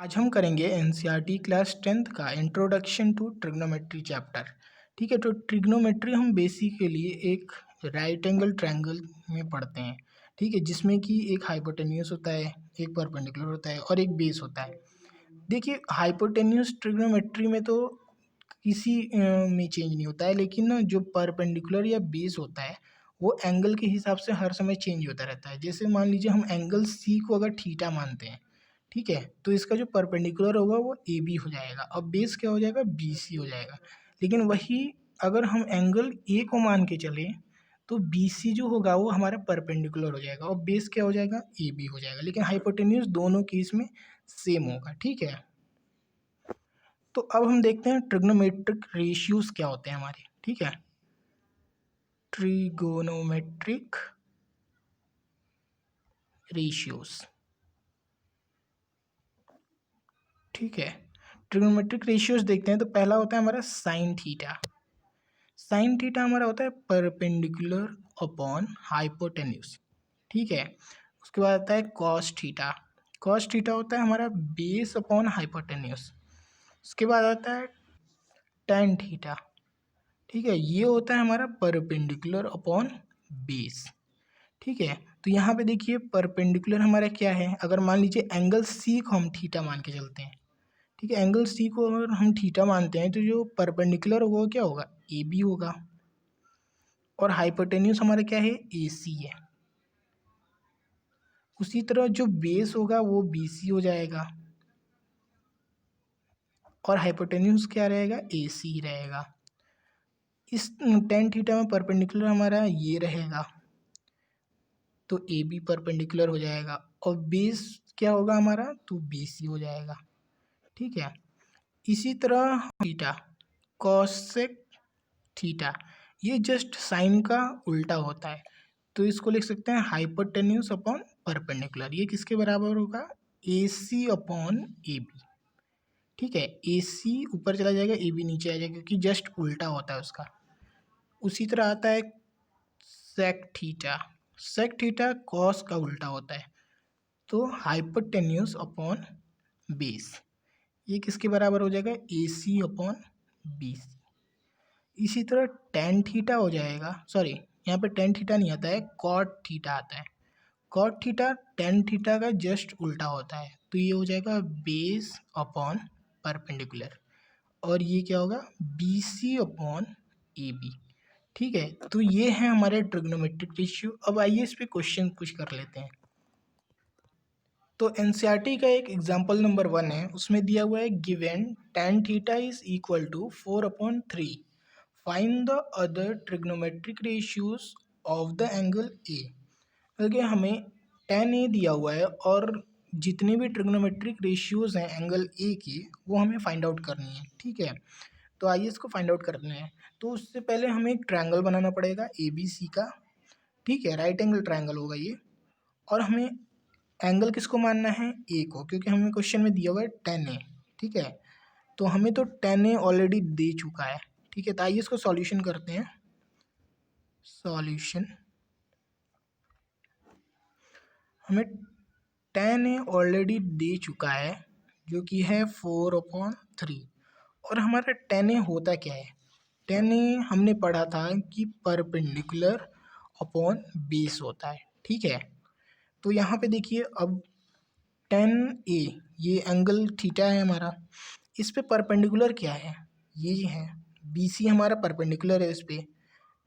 आज हम करेंगे एनसीईआरटी क्लास 10th का इंट्रोडक्शन टू ट्रिग्नोमेट्री चैप्टर। ठीक है, तो ट्रिग्नोमेट्री हम बेसिकली एक राइट एंगल ट्रायंगल में पढ़ते हैं। ठीक है, जिसमें कि एक हाइपोटेन्यूस होता है, एक परपेंडिकुलर होता है और एक बेस होता है। देखिए, हाइपोटेन्यूस ट्रिग्नोमेट्री में तो किसी में चेंज नहीं होता है, लेकिन ना जो परपेंडिकुलर या बेस होता है वो एंगल के हिसाब से हर समय चेंज होता रहता है। जैसे मान लीजिए हम एंगल सी को अगर थीटा मानते हैं, ठीक है, तो इसका जो परपेंडिकुलर होगा वो ए बी हो जाएगा और बेस क्या हो जाएगा, बी सी हो जाएगा। लेकिन वही अगर हम एंगल ए को मान के चलें तो बी सी जो होगा वो हमारा परपेंडिकुलर हो जाएगा और बेस क्या हो जाएगा, ए बी हो जाएगा। लेकिन हाइपोटेन्यूस दोनों केस में सेम होगा। ठीक है, तो अब हम देखते हैं ट्रिग्नोमेट्रिक रेशियोज क्या होते हैं हमारे। ठीक है, ट्रिगोनोमेट्रिक रेशियोज। ठीक है, ट्रिग्नोमेट्रिक रेशियोज देखते हैं तो पहला होता है हमारा साइन थीटा। साइन थीटा हमारा होता है परपेंडिकुलर अपॉन हाइपोटेन्यूस। ठीक है, उसके बाद आता है कॉस थीटा। कॉस थीटा होता है हमारा बेस अपॉन हाइपोटेन्यूस। उसके बाद आता है टेन थीटा। ठीक है, ये होता है हमारा परपेंडिकुलर अपॉन बेस। ठीक है, तो यहाँ पे देखिए परपेंडिकुलर हमारा क्या है, अगर मान लीजिए एंगल सी को हम थीटा मान के चलते हैं। ठीक है, एंगल सी को अगर हम थीटा मानते हैं तो जो परपेंडिकुलर होगा वो क्या होगा, ए बी होगा। और हाइपोटेन्यूस हमारा क्या है, ए सी है। उसी तरह जो बेस होगा वो बी सी हो जाएगा और हाइपोटेन्यूस क्या रहेगा, ए सी रहेगा। इस टेन थीटा में परपेंडिकुलर हमारा ये रहेगा तो ए बी परपेंडिकुलर हो जाएगा और बेस क्या होगा हमारा, तो बी सी हो जाएगा। ठीक है, इसी तरह थीटा कॉसेक थीटा, ये जस्ट साइन का उल्टा होता है, तो इसको लिख सकते हैं हाइपोटेन्यूस अपॉन परपेंडिकुलर। ये किसके बराबर होगा, ए सी अपॉन ए बी। ठीक है, ए सी ऊपर चला जाएगा, ए बी नीचे आ जाएगा क्योंकि जस्ट उल्टा होता है उसका। उसी तरह आता है sec theta. Sec theta cos का उल्टा होता है, तो हाइपोटेन्यूस अपॉन बेस, ये किसके बराबर हो जाएगा, ए सी अपॉन बी सी। इसी तरह टेन थीटा हो जाएगा, सॉरी यहाँ पे टेन थीटा नहीं आता है, कॉट थीटा आता है। कॉट थीटा टेन थीटा का जस्ट उल्टा होता है, तो ये हो जाएगा बेस अपॉन परपेंडिकुलर और ये क्या होगा, B C upon A B. ठीक है, तो ये है हमारे ट्रिग्नोमेट्रिक रेशियो। अब आइए इस पे क्वेश्चन कुछ कर लेते हैं। तो एनसीईआरटी का एक एग्जाम्पल नंबर 1 है, उसमें दिया हुआ है given tan theta is equal to 4/3, find the other trigonometric ratios of the angle A. देखिए हमें tan ए दिया हुआ है और जितने भी ट्रिग्नोमेट्रिक रेशियोज हैं एंगल ए की वो हमें फाइंड आउट करनी है। ठीक है, तो आइए इसको फाइंड आउट करते हैं। तो उससे पहले हमें एक ट्रायंगल बनाना पड़ेगा ए बी सी का। ठीक है, राइट एंगल ट्रायंगल होगा ये, और हमें एंगल किसको मानना है, ए को, क्योंकि हमें क्वेश्चन में दिया हुआ है tan ए। ठीक है, तो हमें तो tan ए ऑलरेडी दे चुका है। ठीक है, तो आइए इसको सॉल्यूशन करते हैं। सॉल्यूशन, हमें tan ए ऑलरेडी दे चुका है जो कि है 4/3। और हमारा tan ए होता क्या है, tan ए हमने पढ़ा था कि परपेंडिकुलर अपॉन बेस होता है। ठीक है, तो यहाँ पे देखिए अब tan ए, ये एंगल थीटा है हमारा, इस पे परपेंडिकुलर क्या है, ये है बी सी, हमारा परपेंडिकुलर है इस पे,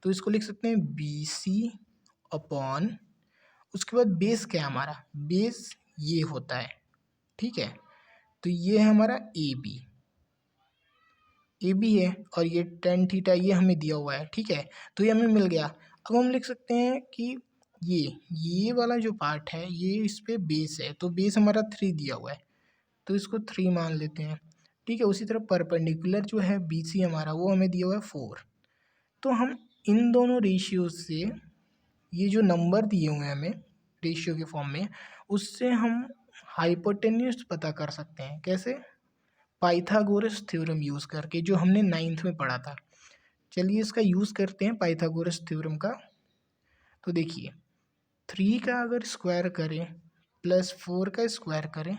तो इसको लिख सकते हैं बी सी अपॉन, उसके बाद बेस क्या है हमारा, बेस ये होता है। ठीक है, तो ये है हमारा ए बी, ए बी है और ये tan थीटा ये हमें दिया हुआ है। ठीक है, तो ये हमें मिल गया। अब हम लिख सकते हैं कि ये वाला जो पार्ट है ये इस पे बेस है, तो बेस हमारा 3 दिया हुआ है, तो इसको 3 मान लेते हैं। ठीक है, उसी तरह परपेंडिकुलर जो है बी सी हमारा वो हमें दिया हुआ है 4। तो हम इन दोनों रेशियोज से ये जो नंबर दिए हुए हैं हमें रेशियो के फॉर्म में, उससे हम हाइपोटेन्यूस पता कर सकते हैं। कैसे, पाइथागोरस थ्योरम यूज़ करके, जो हमने 9th में पढ़ा था। चलिए इसका यूज़ करते हैं पाइथागोरस थ्योरम का। तो देखिए 3 का अगर स्क्वायर करें प्लस 4 का स्क्वायर करें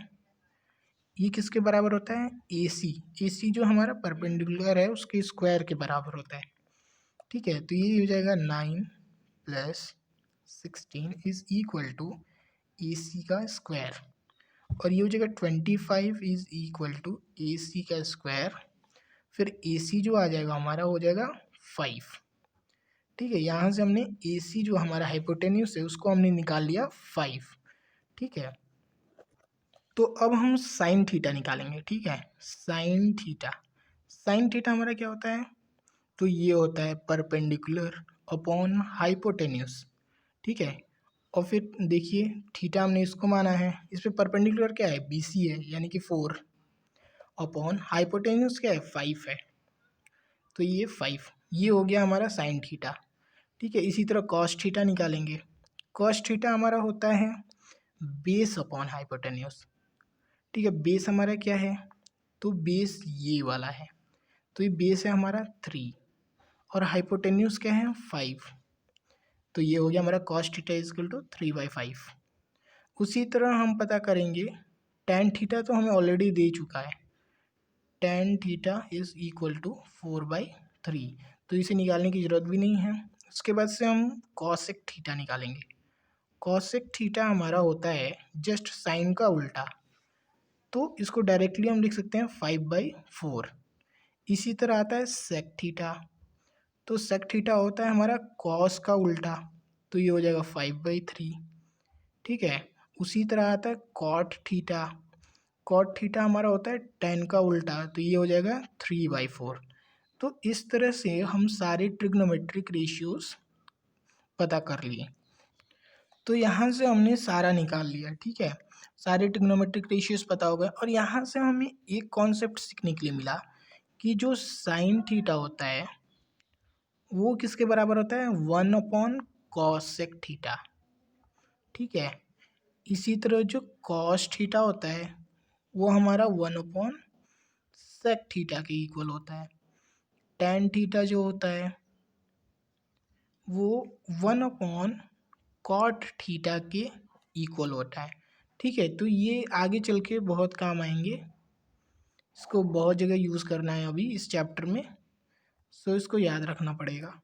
ये किसके बराबर होता है, ए सी जो हमारा परपेंडिकुलर है उसके स्क्वायर के बराबर होता है। ठीक है, तो ये हो जाएगा 9 + 16 इज इक्वल टू ए सी का स्क्वायर, और ये हो जाएगा 25 इज इक्वल टू ए सी का स्क्वायर, फिर ए सी जो आ जाएगा हमारा हो जाएगा 5। ठीक है, यहाँ से हमने ए सी जो हमारा हाइपोटेन्यूस है उसको हमने निकाल लिया 5। ठीक है, तो अब हम साइन थीटा निकालेंगे। ठीक है, साइन थीटा हमारा क्या होता है, तो ये होता है परपेंडिकुलर अपॉन हाइपोटेन्यूस। ठीक है, और फिर देखिए थीटा हमने इसको माना है, इस पे परपेंडिकुलर क्या है, बी सी है यानी कि 4, अपॉन हाइपोटेन्यूस क्या है, 5 है, तो ये 5, ये हो गया हमारा साइन थीटा। ठीक है, इसी तरह कॉस थीटा निकालेंगे। कॉस थीटा हमारा होता है बेस अपॉन हाइपोटेन्यूस। ठीक है, बेस हमारा क्या है, तो बेस ये वाला है, तो ये बेस है हमारा 3 और हाइपोटेन्यूस क्या है 5, तो ये हो गया हमारा कॉस थीटा इक्वल टू 3/5। उसी तरह हम पता करेंगे टैन थीटा, तो हमें ऑलरेडी दे चुका है, tan theta is equal to 4/3, तो इसे निकालने की ज़रूरत भी नहीं है। उसके बाद से हम कॉसेक थीटा निकालेंगे। कॉसेक थीटा हमारा होता है जस्ट साइन का उल्टा, तो इसको डायरेक्टली हम लिख सकते हैं 5/4। इसी तरह आता है सेक थीटा, तो सेक थीटा होता है हमारा कॉस का उल्टा, तो ये हो जाएगा 5/3। ठीक है, उसी तरह आता है कॉट थीटा, कॉट थीटा हमारा होता है टेन का उल्टा, तो ये हो जाएगा 3/4। तो इस तरह से हम सारे ट्रिग्नोमेट्रिक रेशियोज पता कर लिए। तो यहाँ से हमने सारा निकाल लिया। ठीक है, सारे ट्रिग्नोमेट्रिक रेशियोज पता हो गए, और यहाँ से हमें एक कॉन्सेप्ट सीखने के लिए मिला कि जो साइन थीटा होता है वो किसके बराबर होता है, 1/cos थीटा। ठीक है, इसी तरह जो कॉस थीटा होता है वो हमारा 1/sec थीटा के इक्वल होता है। टैन थीटा जो होता है वो 1/cot थीटा के इक्वल होता है। ठीक है, तो ये आगे चल के बहुत काम आएंगे, इसको बहुत जगह यूज़ करना है अभी इस चैप्टर में, सो इसको याद रखना पड़ेगा।